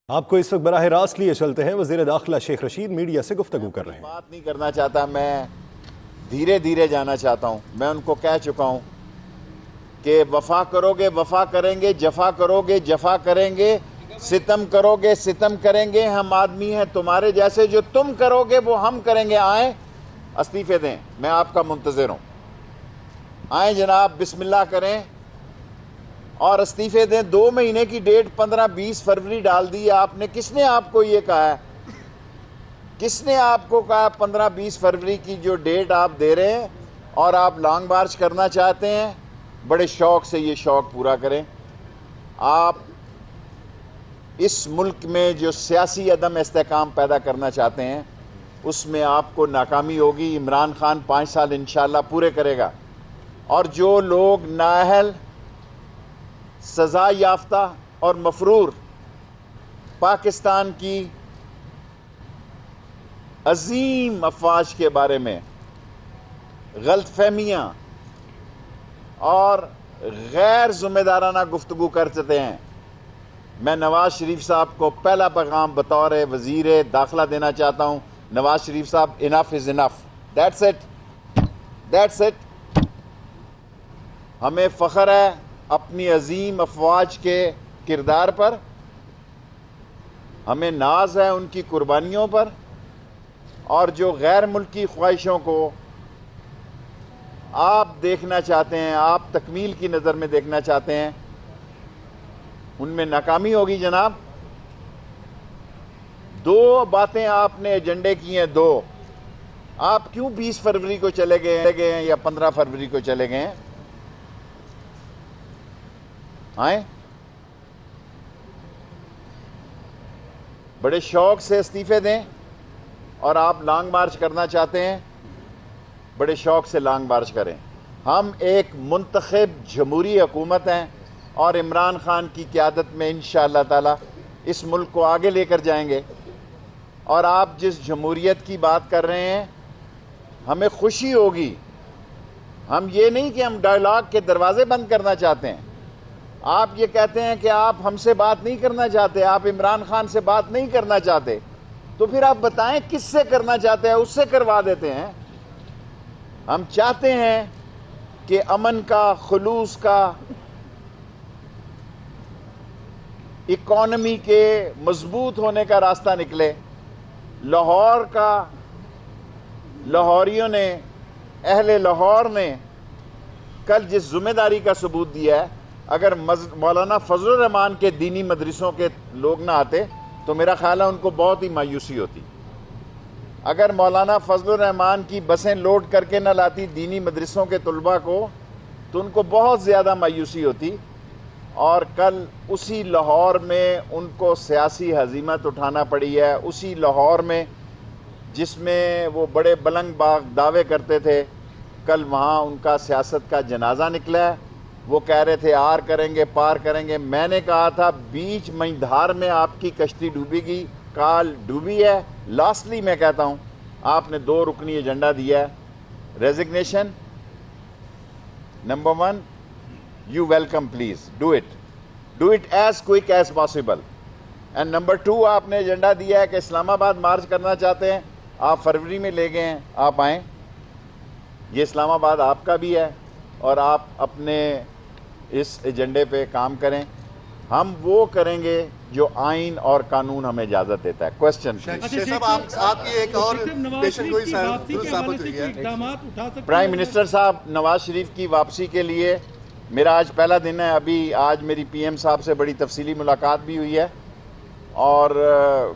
آپ کو اس وقت براہ راست لیے چلتے ہیں۔ وزیر داخلہ شیخ رشید میڈیا سے گفتگو کر رہے ہیں۔ بات نہیں کرنا چاہتا، میں دھیرے دھیرے جانا چاہتا ہوں۔ میں ان کو کہہ چکا ہوں کہ وفا کرو گے وفا کریں گے، جفا کرو گے جفا کریں گے، ستم کرو گے ستم کریں گے، ہم آدمی ہیں تمہارے جیسے، جو تم کرو گے وہ ہم کریں گے۔ آئیں استعفے دیں، میں آپ کا منتظر ہوں۔ آئیں جناب، بسم اللہ کریں اور استعفے دیں۔ 2 مہینے کی ڈیٹ 15-20 فروری ڈال دی آپ نے۔ کس نے آپ کو یہ کہا ہے؟ کس نے آپ کو کہا 15-20 فروری کی جو ڈیٹ آپ دے رہے ہیں اور آپ لانگ مارچ کرنا چاہتے ہیں؟ بڑے شوق سے یہ شوق پورا کریں۔ آپ اس ملک میں جو سیاسی عدم استحکام پیدا کرنا چاہتے ہیں اس میں آپ کو ناکامی ہوگی۔ عمران خان 5 سال انشاءاللہ پورے کرے گا، اور جو لوگ نااہل، سزا یافتہ اور مفرور پاکستان کی عظیم افواج کے بارے میں غلط فہمیاں اور غیر ذمہ دارانہ گفتگو کرتے ہیں، میں نواز شریف صاحب کو پہلا پیغام بطور وزیر داخلہ دینا چاہتا ہوں۔ نواز شریف صاحب، انف از انف، دیٹس اٹ، دیٹس اٹ۔ ہمیں فخر ہے اپنی عظیم افواج کے کردار پر، ہمیں ناز ہے ان کی قربانیوں پر، اور جو غیر ملکی خواہشوں کو آپ دیکھنا چاہتے ہیں، آپ تکمیل کی نظر میں دیکھنا چاہتے ہیں، ان میں ناکامی ہوگی جناب۔ 2 باتیں آپ نے ایجنڈے کی ہیں، 2۔ آپ کیوں 20 فروری کو چلے گئے ہیں یا 15 فروری کو چلے گئے ہیں؟ آئیں، بڑے شوق سے استعفے دیں، اور آپ لانگ مارچ کرنا چاہتے ہیں، بڑے شوق سے لانگ مارچ کریں۔ ہم ایک منتخب جمہوری حکومت ہیں، اور عمران خان کی قیادت میں انشاءاللہ تعالی اس ملک کو آگے لے کر جائیں گے۔ اور آپ جس جمہوریت کی بات کر رہے ہیں، ہمیں خوشی ہوگی۔ ہم یہ نہیں کہ ہم ڈائیلاگ کے دروازے بند کرنا چاہتے ہیں۔ آپ یہ کہتے ہیں کہ آپ ہم سے بات نہیں کرنا چاہتے، آپ عمران خان سے بات نہیں کرنا چاہتے، تو پھر آپ بتائیں کس سے کرنا چاہتے ہیں، اس سے کروا دیتے ہیں۔ ہم چاہتے ہیں کہ امن کا، خلوص کا، اکانومی کے مضبوط ہونے کا راستہ نکلے۔ لاہور کا، لاہوریوں نے، اہل لاہور نے کل جس ذمہ داری کا ثبوت دیا ہے، اگر مولانا فضل الرحمان کے دینی مدرسوں کے لوگ نہ آتے تو میرا خیال ہے ان کو بہت ہی مایوسی ہوتی۔ اگر مولانا فضل الرحمان کی بسیں لوڈ کر کے نہ لاتی دینی مدرسوں کے طلباء کو تو ان کو بہت زیادہ مایوسی ہوتی۔ اور کل اسی لاہور میں ان کو سیاسی ہزیمت اٹھانا پڑی ہے، اسی لاہور میں جس میں وہ بڑے بلند باغ دعوے کرتے تھے، کل وہاں ان کا سیاست کا جنازہ نکلا ہے۔ وہ کہہ رہے تھے آر کریں گے، پار کریں گے۔ میں نے کہا تھا بیچ مئیدھار میں آپ کی کشتی ڈوبے گی، کال ڈوبی ہے۔ لاسٹلی میں کہتا ہوں، آپ نے 2 رکنی ایجنڈا دیا ہے۔ Resignation number 1، you welcome please do it as quick as possible, and number 2 آپ نے ایجنڈا دیا ہے کہ اسلام آباد مارچ کرنا چاہتے ہیں، آپ فروری میں لے گئے ہیں، آپ آئیں، یہ اسلام آباد آپ کا بھی ہے، اور آپ اپنے اس ایجنڈے پہ کام کریں۔ ہم وہ کریں گے جو آئین اور قانون ہمیں اجازت دیتا ہے۔ کوسچن آپ کی ایک اور پیشن گوئی ثابت ہوئی ہے۔ پرائم منسٹر صاحب، نواز شریف کی واپسی کے لیے میرا آج پہلا دن ہے۔ ابھی آج میری پی ایم صاحب سے بڑی تفصیلی ملاقات بھی ہوئی ہے، اور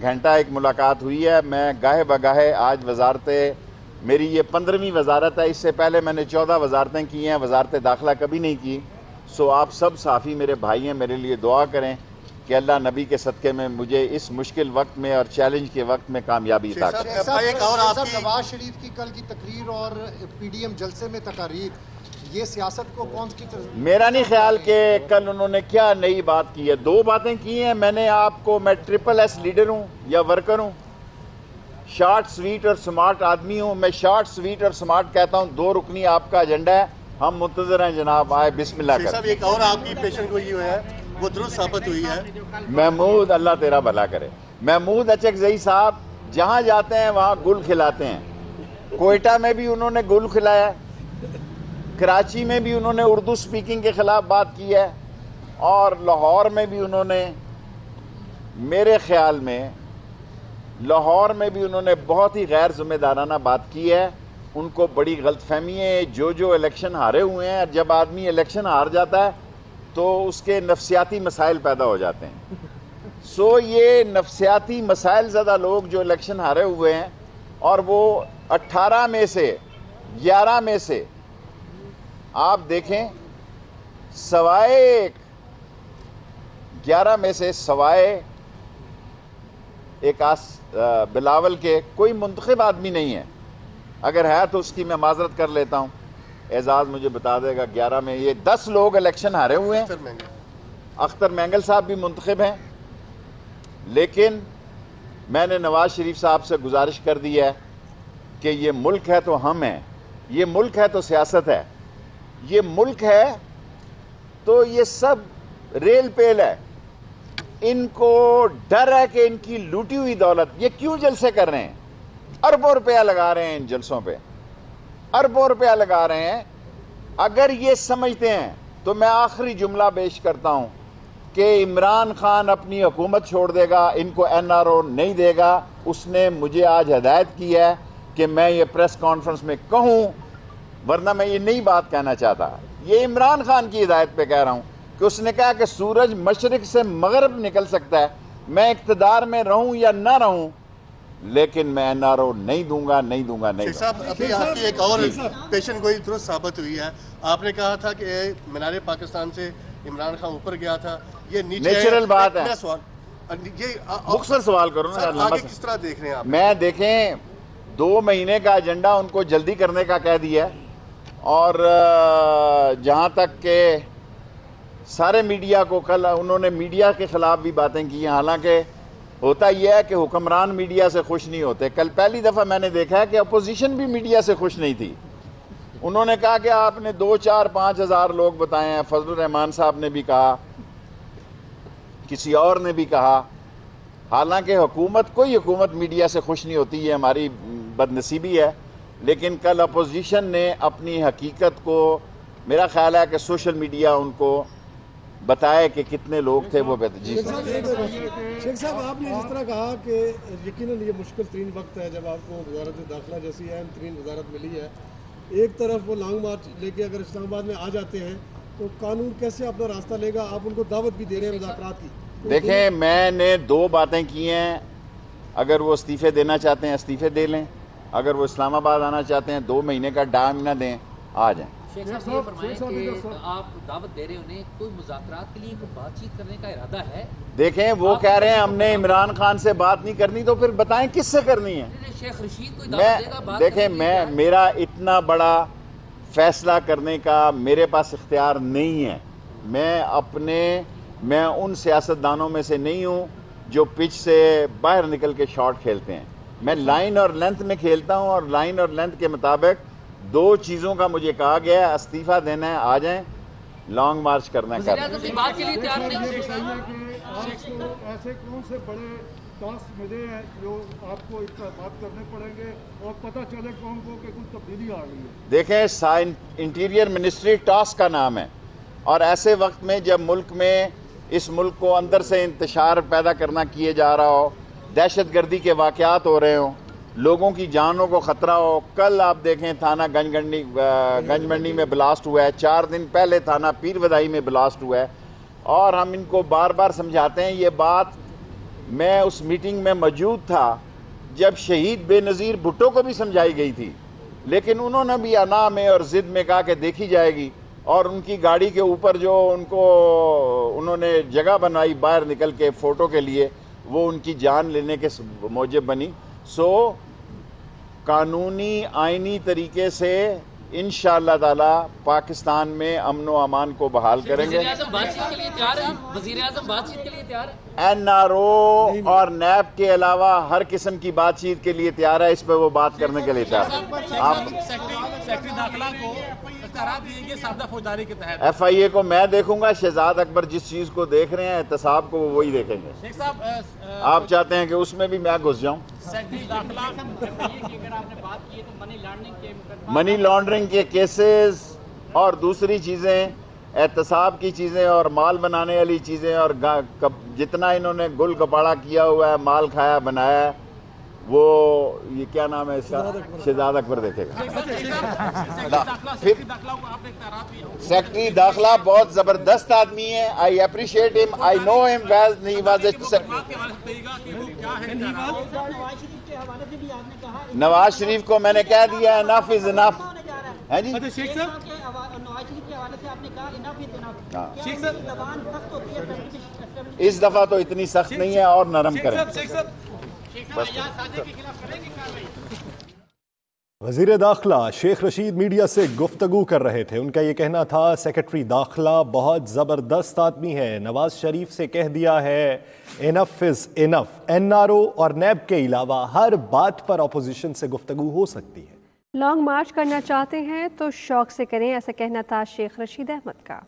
گھنٹہ ایک ملاقات ہوئی ہے۔ میں گاہے بگاہے آج میری یہ 15ویں وزارت ہے، اس سے پہلے میں نے 14 وزارتیں کی ہیں، وزارت داخلہ کبھی نہیں کی۔ سو آپ سب صحافی میرے بھائی ہیں، میرے لیے دعا کریں کہ اللہ نبی کے صدقے میں مجھے اس مشکل وقت میں اور چیلنج کے وقت میں کامیابی عطا کرے۔ نواز شریف کی کل کی تقریر اور پی ڈی ایم جلسے میں تقاریر، یہ سیاست کو کون کی طرف؟ میرا نہیں خیال کہ کل انہوں نے کیا نئی بات کی ہے۔ 2 باتیں کی ہیں میں نے آپ کو۔ میں SSS لیڈر ہوں یا ورکر ہوں، شارٹ سویٹ اور سمارٹ آدمی ہوں۔ میں شارٹ سویٹ اور سمارٹ کہتا ہوں۔ 2 رکنی آپ کا ایجنڈا ہے، ہم منتظر ہیں جناب، آئے بسم اللہ کریں۔ صاحب ایک اور آپ کی پیشن گوئی ہے वो दुरुस्त साबित हुई है। महमूद, अल्लाह तेरा भला करे, महमूद अचकजई साहब जहाँ जाते हैं वहाँ गुल खिलाते हैं। कोयटा में भी उन्होंने गुल खिलाया, कराची में भी उन्होंने उर्दू स्पीकिंग के खिलाफ बात की है, और लाहौर में भी उन्होंने, मेरे ख्याल में लाहौर में भी उन्होंने बहुत ही गैर जिम्मेदाराना बात की है। उनको बड़ी गलतफहमी है, जो इलेक्शन हारे हुए हैं, जब आदमी इलेक्शन हार जाता है तो उसके नफसियाती मसाइल पैदा हो जाते हैं। सो ये नफसियाती मसाइल ज़्यादा लोग जो इलेक्शन हारे हुए हैं, और वो 18 में से 11 में से आप देखें, सवाए 11 में से सवाए एक बिलावल के कोई मुंतखब आदमी नहीं है। अगर है तो उसकी मैं माजरत कर लेता हूँ, एजाज मुझे बता देगा। 11 में ये 10 लोग इलेक्शन हारे हुए हैं। अख्तर मैंगल साहब भी मुंतखब हैं, लेकिन मैंने नवाज शरीफ साहब से गुजारिश कर दी है कि ये मुल्क है तो हम हैं, ये मुल्क है तो सियासत है, ये मुल्क है तो ये सब रेल पेल है। इनको डर है कि इनकी लूटी हुई दौलत, ये क्यों जलसे कर रहे हैं, अरबों रुपया लगा रहे हैं इन जलसों पे, अरबों रुपया लगा रहे हैं। अगर ये समझते हैं तो मैं आखिरी जुमला पेश करता हूं कि इमरान खान अपनी हुकूमत छोड़ देगा, इनको NRO नहीं देगा। उसने मुझे आज हदायत की है कि मैं ये प्रेस कॉन्फ्रेंस में कहूं, वरना मैं ये नई बात कहना चाहता। ये इमरान खान की हिदायत पे कह रहा हूं कि उसने कहा कि सूरज मशरिक से मगरब निकल सकता है, मैं इक़्तिदार में रहूं या ना रहूं, लेकिन मैं NRO नहीं दूंगा, नहीं दूंगा, नहीं दूंगा। साहब, अभी आपकी एक और पेशन गोई दुरुस्त साबित हुई है। आपने कहा था कि मीनार पाकिस्तान से इमरान खान ऊपर गया था, ये नीचे नेचुरल बात है। ये मुख्तसर सवाल करो ना, आगे किस तरह देख रहे हैं आप? मैं देखें 2 महीने का एजेंडा उनको जल्दी करने का कह दिया है, और जहां तक के सारे मीडिया को, कल उन्होंने मीडिया के खिलाफ भी बातें की हैं। हालांकि होता यह है कि हुक्मरान मीडिया से खुश नहीं होते। कल पहली दफ़ा मैंने देखा है कि अपोजिशन भी मीडिया से खुश नहीं थी। उन्होंने कहा कि आपने 2, 4, 5 हज़ार लोग बताए हैं। फजलुर रहमान साहब ने भी कहा, किसी और ने भी कहा। हालांकि हुकूमत, कोई हुकूमत मीडिया से खुश नहीं होती, ये हमारी बदनसीबी है। लेकिन कल अपोजिशन ने अपनी हकीकत को, मेरा ख्याल है कि सोशल मीडिया उनको बताए कि कितने लोग थे वो बेहतर। जी शेख साहब, आपने जिस तरह कहा कि यकीनन ये मुश्किल तरीन वक्त है जब आपको वजारत दाखिला जैसी अहम तरीन वजारत मिली है। एक तरफ वो लॉन्ग मार्च लेके अगर इस्लामाबाद में आ जाते हैं तो कानून कैसे अपना रास्ता लेगा? आप उनको दावत भी दे रहे हैं मुज़ाकरात की। तो देखें, मैंने 2 बातें की हैं। अगर वो इस्तीफ़े देना चाहते हैं इस्तीफ़े दे लें, अगर वो इस्लामाबाद आना चाहते हैं 2 महीने का टाइम ना दें, आ जाएं। शेख साहब ये फरमाएं कि आप दावत दे रहे हैं उन्हें, कोई मुज़ाकरात के लिए कोई बातचीत करने का इरादा है? देखें, वो कह रहे हैं हमने इमरान खान से बात नहीं करनी, तो फिर बताएं किससे करनी है। शेख रशीद कोई दावत देगा बात? देखें, मेरा इतना बड़ा फैसला करने का मेरे पास इख्तियार नहीं है। मैं उन सियासतदानों में से नहीं हूँ जो पिच से बाहर निकल के शॉट खेलते हैं। मैं लाइन और लेंथ में खेलता हूँ, और लाइन और लेंथ के मुताबिक 2 चीज़ों का मुझे कहा गया है, इस्तीफ़ा देना है आ जाएं, लॉन्ग मार्च करना है कर। बात के लिए तैयार नहीं। ऐसे कौन से बड़े टास्क मिले हैं जो आपको इतना बात करने पड़ेंगे और पता चले कौन को कि कुछ तब्दीली आ गई है? देखें, इंटीरियर मिनिस्ट्री टास्क का नाम है, और ऐसे वक्त में जब मुल्क में, इस मुल्क को अंदर से इंतशार पैदा करना किए जा रहा हो, दहशतगर्दी के वाक़यात हो रहे हों, लोगों की जानों को ख़तरा हो। कल आप देखें थाना गंजमंडी में ब्लास्ट हुआ है, 4 दिन पहले थाना पीर वदाई में ब्लास्ट हुआ है, और हम इनको बार बार समझाते हैं। ये बात मैं उस मीटिंग में मौजूद था जब शहीद बेनज़ीर भुट्टो को भी समझाई गई थी, लेकिन उन्होंने भी अना में और ज़िद में कहा कि देखी जाएगी, और उनकी गाड़ी के ऊपर जो उन्होंने जगह बनाई बाहर निकल के फ़ोटो के लिए, वो उनकी जान लेने के मौजब बनी। सो कानूनी आइनी तरीके से इंशाअल्लाह ताला पाकिस्तान में अमन व अमान को बहाल करेंगे। वज़ीर-ए-आज़म बातचीत के लिए तैयार है? वज़ीर-ए-आज़म बातचीत के लिए तैयार है? NRO और NAP के अलावा हर किस्म की बातचीत के लिए तैयार है। इस पर वो बात करने के लिए तैयार है। आप सेक्रेटरी दाखिला को इख्तियारात दिए गए साबदा फौजदारी के तहत। FIA को मैं देखूंगा, शहजाद अकबर जिस चीज़ को देख रहे हैं एहतसाब को वो वही देखेंगे। शेख साहब आप चाहते हैं कि उसमें भी मैं घुस जाऊं? सेक्रेटरी दाखिला अगर आपने बात की है तो मनी लॉन्ड्रिंग के केसेस और दूसरी चीज़ें, एहतसाब की चीज़ें और माल बनाने वाली चीज़ें और जितना इन्होंने गुल गपाड़ा किया हुआ है, माल खाया बनाया है, वो ये क्या नाम है इसका, शहजाद अकबर देखेगा। सेक्रेटरी दाखिला बहुत ज़बरदस्त आदमी है। I appreciate him, I know him well. He was Nawaz Sharif को मैंने कह दिया इनफ इज इनफ है जी। शेख साहब इस दफा तो इतनी सख्त नहीं है और नरम करें। वज़ीर दाखिला शेख रशीद मीडिया से गुफ्तगू कर रहे थे। उनका ये कहना था सेक्रेटरी दाखिला बहुत ज़बरदस्त आदमी है, नवाज शरीफ से कह दिया है इनफ इज़ इनफ। NRO और NAB के अलावा हर बात पर अपोजिशन से गुफ्तगू हो सकती है। लॉन्ग मार्च करना चाहते हैं तो शौक से करें, ऐसा कहना था शेख रशीद अहमद का।